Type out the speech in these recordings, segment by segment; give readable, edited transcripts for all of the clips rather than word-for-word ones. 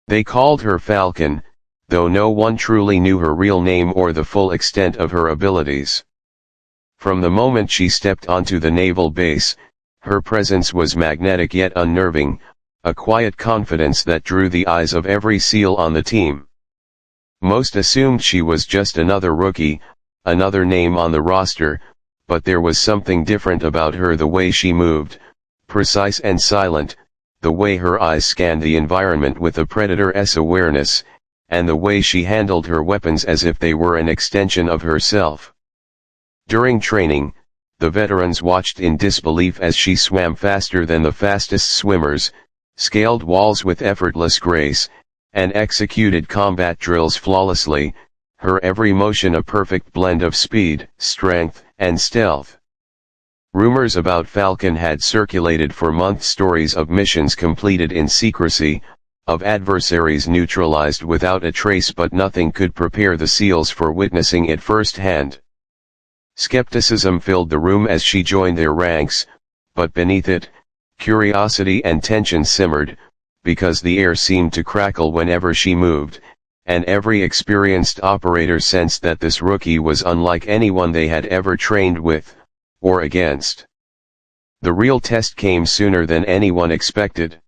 They called her Falcon, though no one truly knew her real name or the full extent of her abilities. From the moment she stepped onto the naval base, her presence was magnetic yet unnerving, a quiet confidence that drew the eyes of every SEAL on the team. Most assumed she was just another rookie, another name on the roster, but there was something different about her: the way she moved, precise and silent, the way her eyes scanned the environment with a predator's awareness, and the way she handled her weapons as if they were an extension of herself. During training, the veterans watched in disbelief as she swam faster than the fastest swimmers, scaled walls with effortless grace, and executed combat drills flawlessly, her every motion a perfect blend of speed, strength, and stealth. Rumors about Falcon had circulated for months: stories of missions completed in secrecy, of adversaries neutralized without a trace, but nothing could prepare the SEALs for witnessing it firsthand. Skepticism filled the room as she joined their ranks, but beneath it, curiosity and tension simmered, because the air seemed to crackle whenever she moved, and every experienced operator sensed that this rookie was unlike anyone they had ever trained with, or against. The real test came sooner than anyone expected.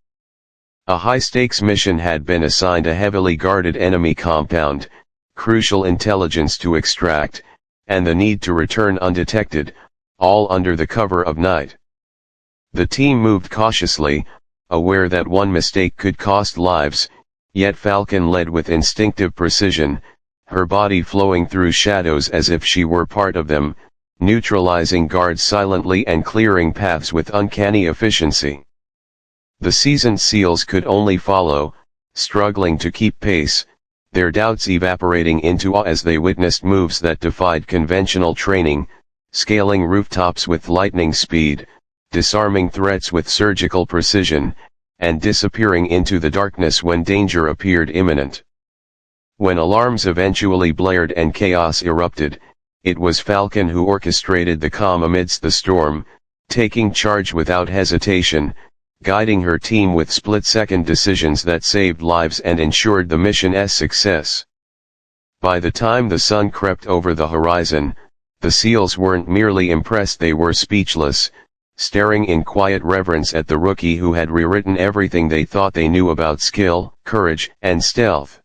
A high-stakes mission had been assigned: a heavily guarded enemy compound, crucial intelligence to extract, and the need to return undetected, all under the cover of night. The team moved cautiously, aware that one mistake could cost lives, yet Falcon led with instinctive precision, her body flowing through shadows as if she were part of them, neutralizing guards silently and clearing paths with uncanny efficiency. The seasoned SEALs could only follow, struggling to keep pace, their doubts evaporating into awe as they witnessed moves that defied conventional training, scaling rooftops with lightning speed, disarming threats with surgical precision, and disappearing into the darkness when danger appeared imminent. When alarms eventually blared and chaos erupted, it was Falcon who orchestrated the calm amidst the storm, taking charge without hesitation, guiding her team with split-second decisions that saved lives and ensured the mission's success. By the time the sun crept over the horizon, the SEALs weren't merely impressed, they were speechless, staring in quiet reverence at the rookie who had rewritten everything they thought they knew about skill, courage, and stealth.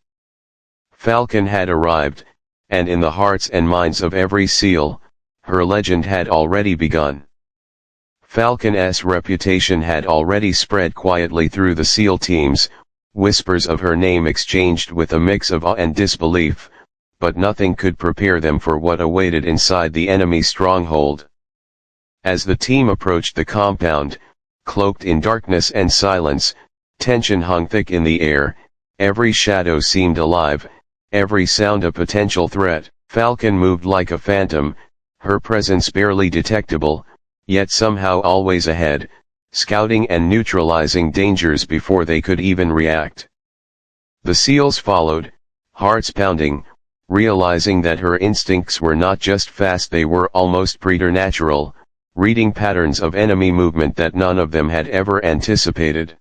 Falcon had arrived, and in the hearts and minds of every SEAL, her legend had already begun. Falcon's reputation had already spread quietly through the SEAL teams, whispers of her name exchanged with a mix of awe and disbelief, but nothing could prepare them for what awaited inside the enemy stronghold. As the team approached the compound, cloaked in darkness and silence, tension hung thick in the air, every shadow seemed alive, every sound a potential threat. Falcon moved like a phantom, her presence barely detectable, yet somehow always ahead, scouting and neutralizing dangers before they could even react. The SEALs followed, hearts pounding, realizing that her instincts were not just fast, they were almost preternatural, reading patterns of enemy movement that none of them had ever anticipated.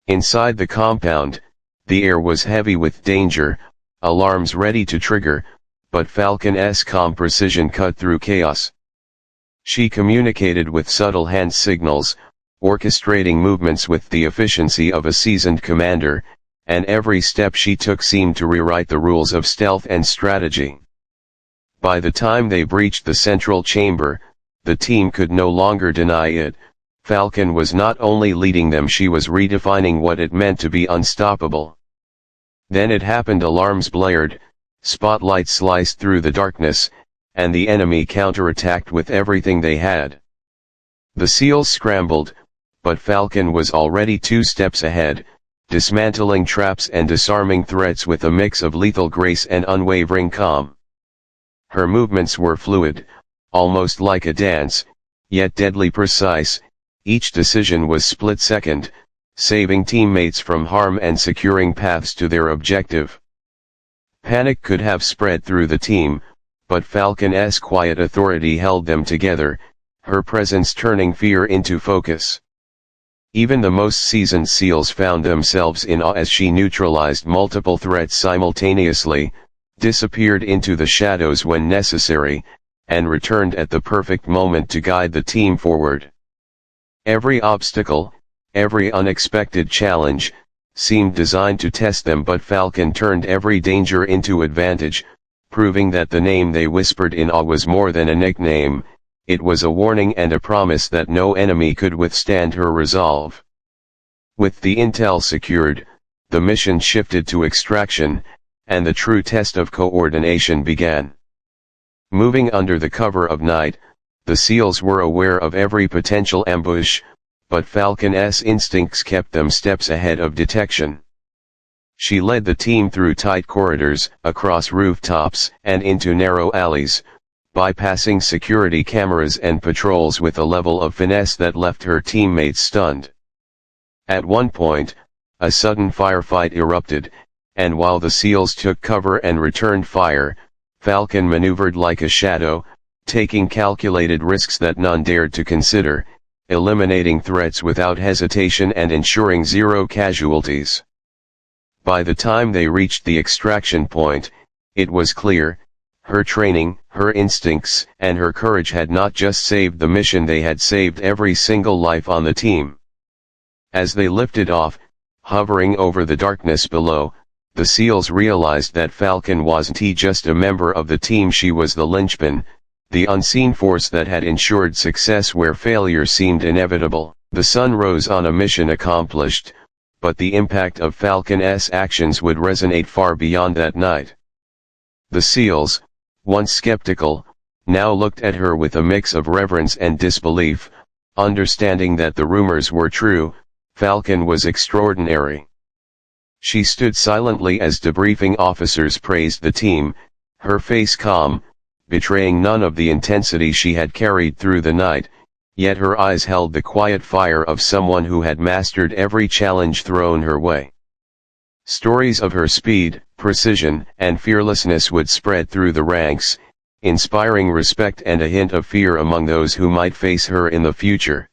Inside the compound, the air was heavy with danger, alarms ready to trigger, but Falcon's calm precision cut through chaos. She communicated with subtle hand signals, orchestrating movements with the efficiency of a seasoned commander, and every step she took seemed to rewrite the rules of stealth and strategy. By the time they breached the central chamber, the team could no longer deny it. Falcon was not only leading them, she was redefining what it meant to be unstoppable. Then it happened: alarms blared, spotlights sliced through the darkness, and the enemy counterattacked with everything they had. The SEALs scrambled, but Falcon was already 2 steps ahead, dismantling traps and disarming threats with a mix of lethal grace and unwavering calm. Her movements were fluid, almost like a dance, yet deadly precise. Each decision was split-second, saving teammates from harm and securing paths to their objective. Panic could have spread through the team, but Falcon's quiet authority held them together, her presence turning fear into focus. Even the most seasoned SEALs found themselves in awe as she neutralized multiple threats simultaneously, disappeared into the shadows when necessary, and returned at the perfect moment to guide the team forward. Every obstacle, every unexpected challenge, seemed designed to test them, but Falcon turned every danger into advantage, proving that the name they whispered in awe was more than a nickname. It was a warning and a promise that no enemy could withstand her resolve. With the intel secured, the mission shifted to extraction, and the true test of coordination began. Moving under the cover of night, the SEALs were aware of every potential ambush, but Falcon's instincts kept them steps ahead of detection. She led the team through tight corridors, across rooftops, and into narrow alleys, bypassing security cameras and patrols with a level of finesse that left her teammates stunned. At one point, a sudden firefight erupted, and while the SEALs took cover and returned fire, Falcon maneuvered like a shadow, taking calculated risks that none dared to consider, eliminating threats without hesitation and ensuring zero casualties. By the time they reached the extraction point, it was clear, her training, her instincts, and her courage had not just saved the mission, they had saved every single life on the team. As they lifted off, hovering over the darkness below, the SEALs realized that Falcon wasn't just a member of the team, she was the linchpin, the unseen force that had ensured success where failure seemed inevitable. The sun rose on a mission accomplished, but the impact of Falcon's actions would resonate far beyond that night. The SEALs, once skeptical, now looked at her with a mix of reverence and disbelief, understanding that the rumors were true. Falcon was extraordinary. She stood silently as debriefing officers praised the team, her face calm, betraying none of the intensity she had carried through the night, yet her eyes held the quiet fire of someone who had mastered every challenge thrown her way. Stories of her speed, precision, and fearlessness would spread through the ranks, inspiring respect and a hint of fear among those who might face her in the future.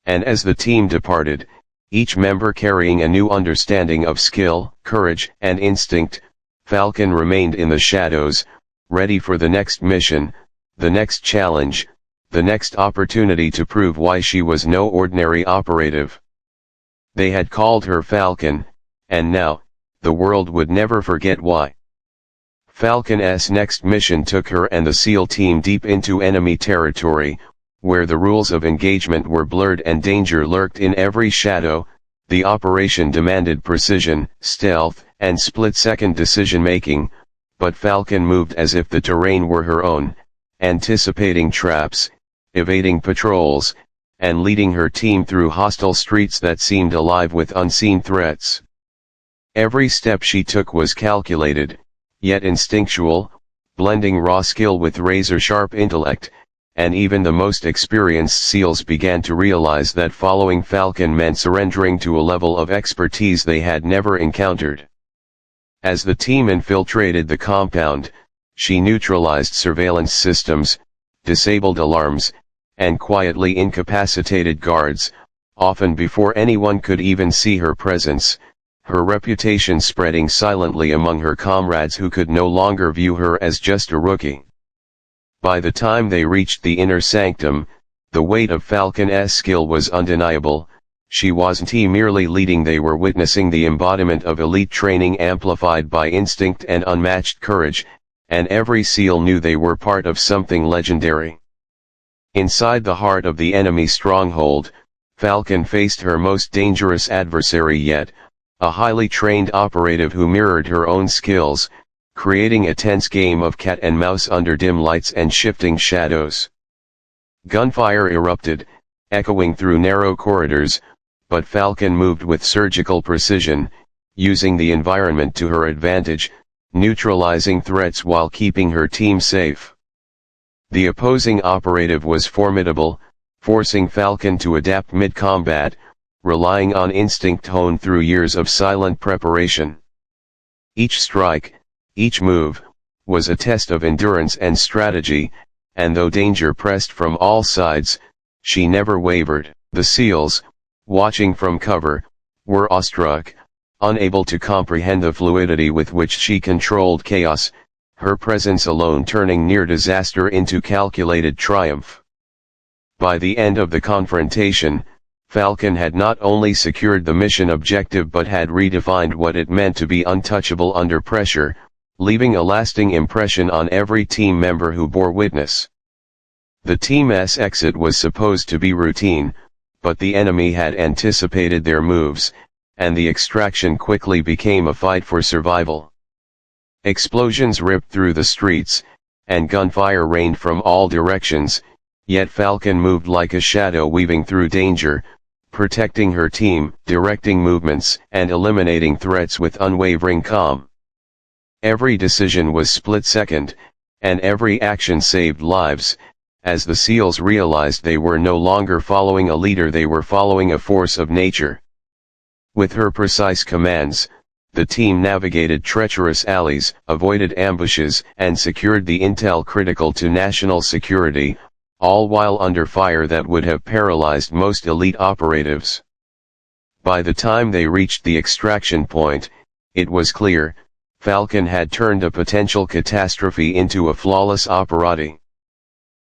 And as the team departed, each member carrying a new understanding of skill, courage, and instinct, Falcon remained in the shadows, ready for the next mission, the next challenge, the next opportunity to prove why she was no ordinary operative. They had called her Falcon, and now, the world would never forget why. Falcon's next mission took her and the SEAL team deep into enemy territory, where the rules of engagement were blurred and danger lurked in every shadow. The operation demanded precision, stealth, and split-second decision-making, but Falcon moved as if the terrain were her own, anticipating traps, evading patrols, and leading her team through hostile streets that seemed alive with unseen threats. Every step she took was calculated, yet instinctual, blending raw skill with razor-sharp intellect, and even the most experienced SEALs began to realize that following Falcon meant surrendering to a level of expertise they had never encountered. As the team infiltrated the compound, she neutralized surveillance systems, disabled alarms, and quietly incapacitated guards, often before anyone could even see her presence, her reputation spreading silently among her comrades who could no longer view her as just a rookie. By the time they reached the inner sanctum, the weight of Falcon's skill was undeniable. She wasn't merely leading, they were witnessing the embodiment of elite training amplified by instinct and unmatched courage, and every SEAL knew they were part of something legendary. Inside the heart of the enemy stronghold, Falcon faced her most dangerous adversary yet, a highly trained operative who mirrored her own skills, creating a tense game of cat and mouse under dim lights and shifting shadows. Gunfire erupted, echoing through narrow corridors, but Falcon moved with surgical precision, using the environment to her advantage, neutralizing threats while keeping her team safe. The opposing operative was formidable, forcing Falcon to adapt mid-combat, relying on instinct honed through years of silent preparation. Each strike, each move, was a test of endurance and strategy, and though danger pressed from all sides, she never wavered. The SEALs, watching from cover, were awestruck, unable to comprehend the fluidity with which she controlled chaos, her presence alone turning near disaster into calculated triumph. By the end of the confrontation, Falcon had not only secured the mission objective but had redefined what it meant to be untouchable under pressure, leaving a lasting impression on every team member who bore witness. The team's exit was supposed to be routine, but the enemy had anticipated their moves, and the extraction quickly became a fight for survival. Explosions ripped through the streets, and gunfire rained from all directions, yet Falcon moved like a shadow weaving through danger, protecting her team, directing movements, and eliminating threats with unwavering calm. Every decision was split-second, and every action saved lives, as the SEALs realized they were no longer following a leader, they were following a force of nature. With her precise commands, the team navigated treacherous alleys, avoided ambushes, and secured the intel critical to national security, all while under fire that would have paralyzed most elite operatives. By the time they reached the extraction point, it was clear, Falcon had turned a potential catastrophe into a flawless operative.